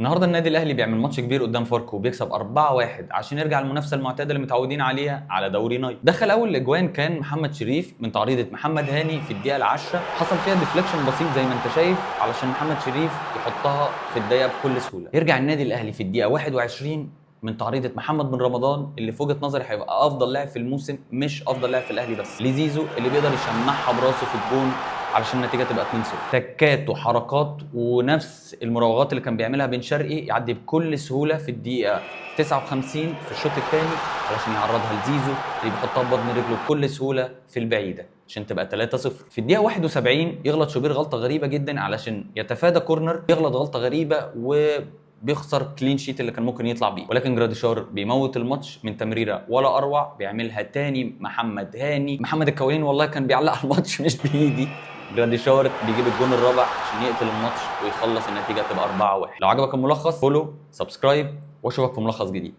النهارده النادي الاهلي بيعمل ماتش كبير قدام فاركو وبيكسب 4-1 عشان يرجع المنافسه المعتاده اللي متعودين عليها على دوري نايل. دخل اول اجوان كان محمد شريف من تعريضه محمد هاني في الدقيقه ال10، حصل فيها ديفليكشن بسيط زي ما انت شايف علشان محمد شريف يحطها في الدقيقه بكل سهوله. يرجع النادي الاهلي في الدقيقه 21 من تعريضه محمد بن رمضان اللي في وجهه نظري هيبقى افضل لاعب في الموسم، مش افضل لاعب في الاهلي بس، لزيزو اللي بيقدر يشمعها براسه في الجون علشان النتيجه تبقى 2-0. تكات وحركات ونفس المراوغات اللي كان بيعملها بن شرقي يعدي بكل سهوله في الدقيقه 59 في الشوط الثاني علشان يعرضها لزيزو اللي بيحطها ببطن رجله بكل سهوله في البعيده عشان تبقى 3-0. في الدقيقه 71 يغلط شوبير غلطه غريبه جدا علشان يتفادى كورنر، يغلط غلطه غريبه بيخسر كلين شيت اللي كان ممكن يطلع بيه، ولكن جراديشار بيموت الماتش من تمريره ولا اروع بيعملها تاني محمد هاني. محمد الكوالين والله كان بيعلق على الماتش مش بايدي. جراديشار بيجيب الجون الرابع عشان يقتل الماتش ويخلص النتيجه تبقى 4-1. لو عجبك الملخص فولو سبسكرايب واشوفك في ملخص جديد.